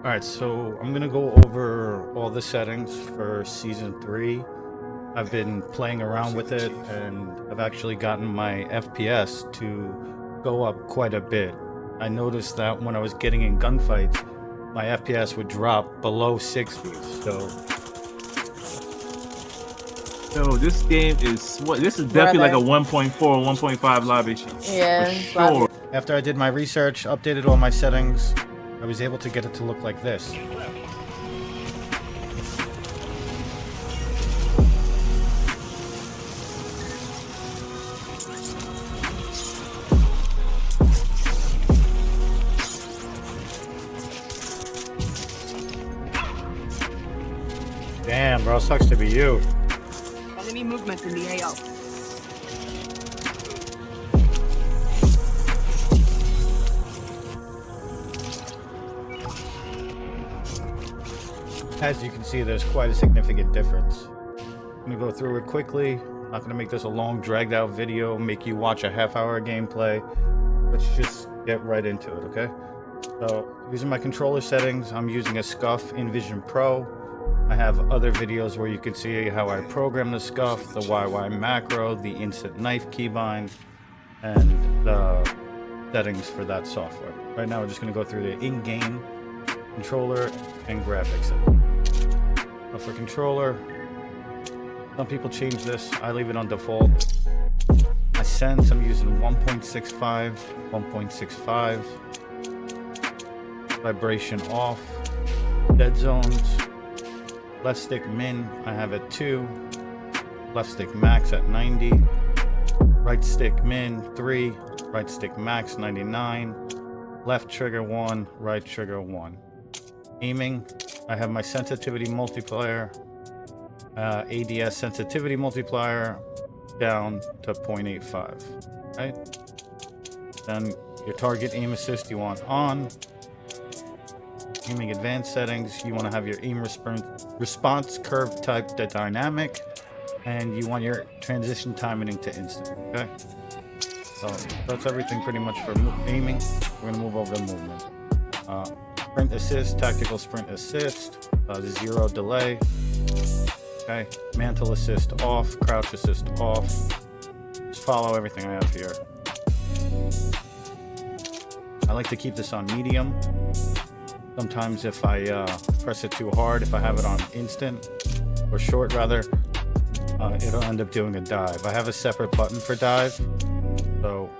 Alright, so I'm gonna go over all the settings for Season 3. I've been playing around with it, and I've actually gotten my FPS to go up quite a bit. I noticed that when I was getting in gunfights, my FPS would drop below 60, so... No, this game is what? This is definitely like a 1.4 or 1.5 lobby. Yeah, for sure. After I did my research, updated all my settings, I was able to get it to look like this. Damn, bro, sucks to be you. Enemy movement in the AO. As you can see, there's quite a significant difference. I'm gonna go through it quickly. I'm not gonna make this a long, dragged out video, make you watch a half-hour gameplay. Let's just get right into it, okay? So, using my controller settings, I'm using a SCUF InVision Pro. I have other videos where you can see how I program the SCUF, the YY macro, the instant knife keybind, and the settings for that software. Right now, we're just gonna go through the in-game controller and graphics. For controller, some people change this. I leave it on default. My sense, I'm using 1.65, 1.65. Vibration off. Dead zones. Left stick min, I have at 2. Left stick max at 90. Right stick min 3. Right stick max 99. Left trigger 1. Right trigger 1. Aiming, I have my sensitivity multiplier, ADS sensitivity multiplier down to 0.85, right? Then your target aim assist you want on. Aiming advanced settings, you want to have your aim response curve type to dynamic, and you want your transition timing to instant, okay? So that's everything pretty much for aiming. We're going to move over to movement. Sprint assist, tactical sprint assist, 0 delay. Okay, mantle assist off, crouch assist off. Just follow everything I have here. I like to keep this on medium. Sometimes if I press it too hard, if I have it on instant, or short rather, it'll end up doing a dive. I have a separate button for dive, so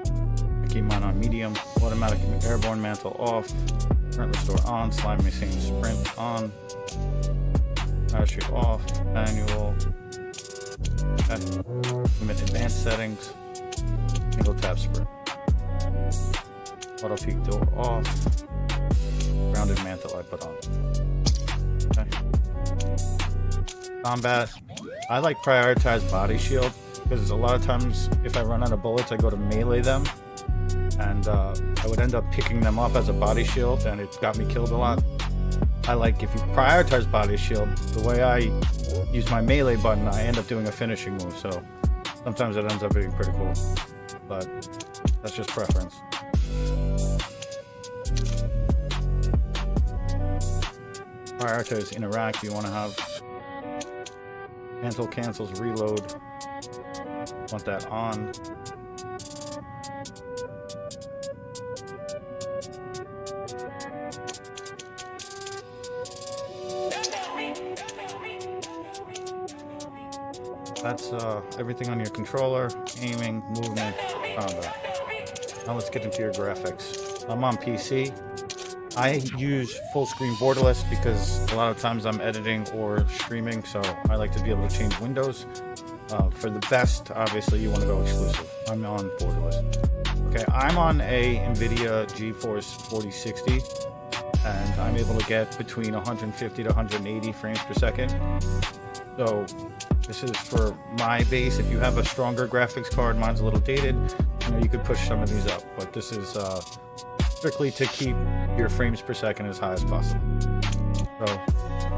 I keep mine on medium. Automatic airborne mantle off. Current restore on, slime machine sprint on, parachute off, manual, limit advanced settings, single tap sprint, auto peak door off, grounded mantle I put on. Okay. Combat, I like prioritize body shield because a lot of times if I run out of bullets I go to melee them. And I would end up picking them up as a body shield, and it got me killed a lot. I like, if you prioritize body shield, the way I use my melee button, I end up doing a finishing move, so sometimes it ends up being pretty cool. But that's just preference. Prioritize interact, you want to have mantle cancels reload. Want that on. That's everything on your controller, aiming, movement, combat. Now let's get into your graphics. I'm on PC. I use full screen borderless because a lot of times I'm editing or streaming, so I like to be able to change windows. For the best, obviously you want to go exclusive. I'm on borderless. Okay, I'm on a NVIDIA GeForce 4060, and I'm able to get between 150 to 180 frames per second. So this is for my base. If you have a stronger graphics card, mine's a little dated, you could push some of these up, but this is strictly to keep your frames per second as high as possible. So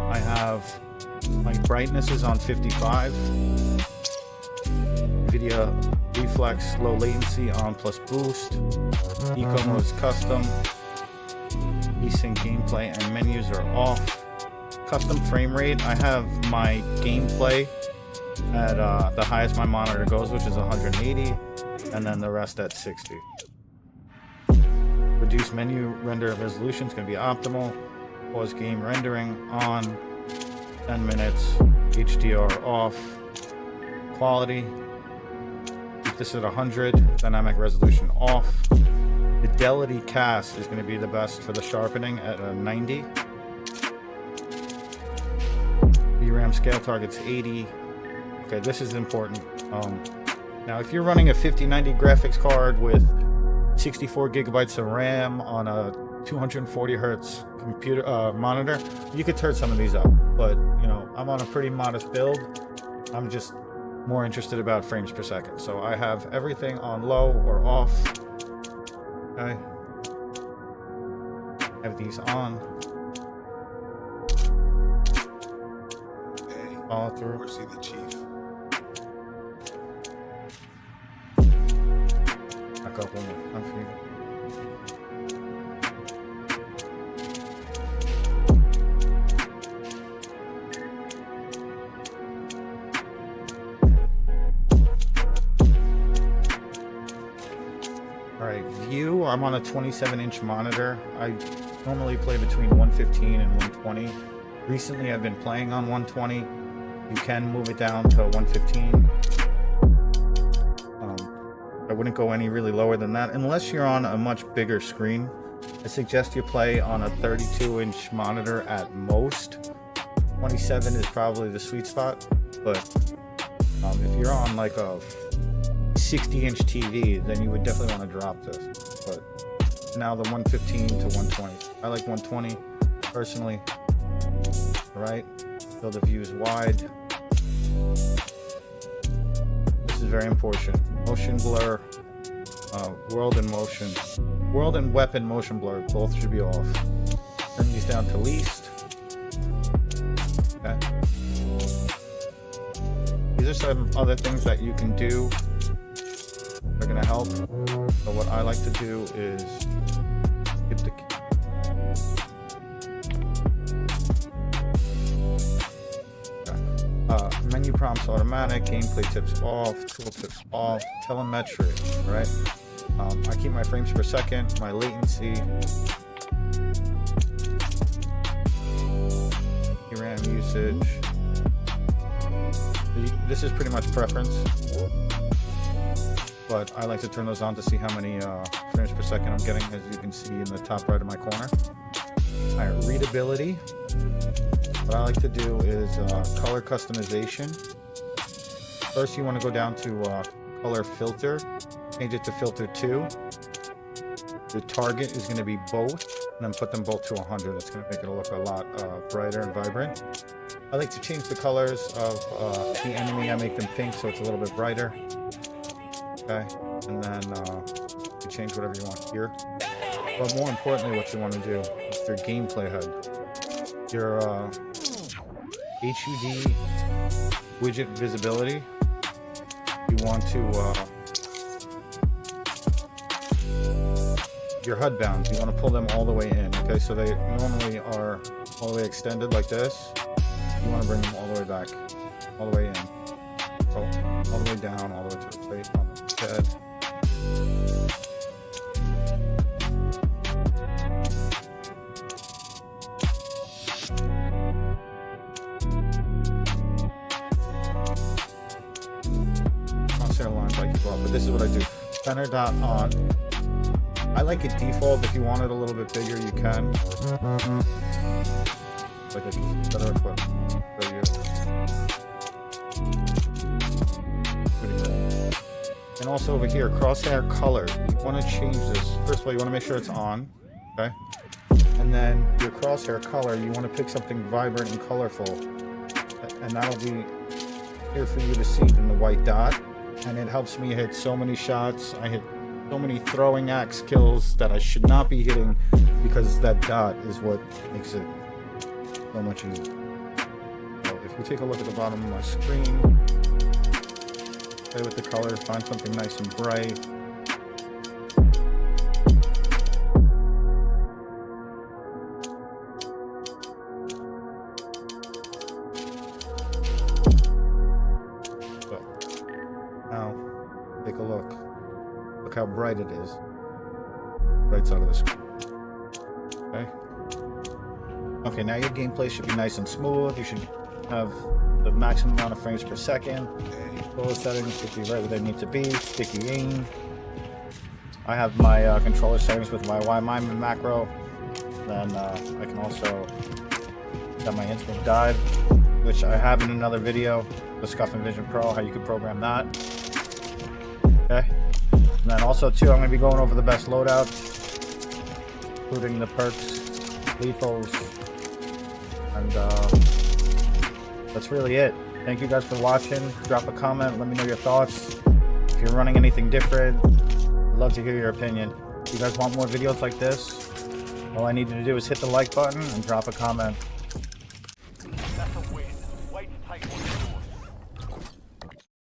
I have my brightness is on 55, NVIDIA Reflex low latency on plus boost, eco mode is custom, Async gameplay and menus are off. Custom frame rate, I have my gameplay at the highest my monitor goes, which is 180, and then the rest at 60. Reduce menu render resolution is going to be optimal. Pause game rendering on. 10 minutes. HDR off. Quality. Keep this at 100. Dynamic resolution off. Fidelity cast is going to be the best for the sharpening at a 90. VRAM scale target's 80. Okay, this is important. Now, if you're running a 5090 graphics card with 64 gigabytes of RAM on a 240 hertz computer monitor, you could turn some of these up. But you know, I'm on a pretty modest build. I'm just more interested about frames per second, so I have everything on low or off. Okay, have these on. Hey, Follow through. see the chief. Back up one more time for you. Alright, view. I'm on a 27-inch monitor. I normally play between 115 and 120. Recently, I've been playing on 120. You can move it down to 115. I wouldn't go any really lower than that unless you're on a much bigger screen. I suggest you play on a 32-inch monitor at most. 27 is probably the sweet spot, but if you're on like a 60-inch TV, then you would definitely want to drop this. But now the 115 to 120. I like 120 personally. All right, field of view is wide. This is very important. Motion blur, world and motion. World and weapon motion blur, both should be off. Turn these down to least. Okay. These are some other things that you can do. They're gonna help. So what I like to do is hit the menu prompts automatic, gameplay tips off, tool tips off, telemetry, right? I keep my frames per second, my latency, RAM usage. This is pretty much preference, but I like to turn those on to see how many frames per second I'm getting, as you can see in the top right of my corner. All right, readability. What I like to do is color customization. First, you want to go down to color filter, change it to filter 2. The target is going to be both, and then put them both to 100. That's going to make it look a lot brighter and vibrant. I like to change the colors of the enemy. I make them pink so it's a little bit brighter. Okay, and then you change whatever you want here. But more importantly, what you want to do is your gameplay HUD. Your HUD widget visibility. You want to your HUD bounds. You want to pull them all the way in. Okay, so they normally are all the way extended like this. You want to bring them all the way back, all the way in. So all the way down, all the way to the plate on the head. Lines like well, but this is what I do. Center dot on. I like it default. If you want it a little bit bigger, you can. Like a better equipped. So and also over here, crosshair color. You want to change this. First of all, you want to make sure it's on. Okay. And then your crosshair color, you want to pick something vibrant and colorful, and that'll be here for you to see in the white dot. And it helps me hit so many shots. I hit so many throwing axe kills that I should not be hitting, because that dot is what makes it so much easier. So if we take a look at the bottom of my screen, play with the color, find something nice and bright. right it is. Right side of the screen. Okay. Okay, now your gameplay should be nice and smooth. You should have the maximum amount of frames per second. Those settings should be right where they need to be. Sticky aim. I have my controller settings with my Y-Mime macro. Then I can also set my instant dive, which I have in another video, the Scuffin' Vision Pro, how you can program that. Okay. And then also too, I'm going to be going over the best loadouts, including the perks, lethals, and that's really it. Thank you guys for watching. Drop a comment, let me know your thoughts. If you're running anything different, I'd love to hear your opinion. If you guys want more videos like this, all I need you to do is hit the like button and drop a comment. That's a win. Wait tight.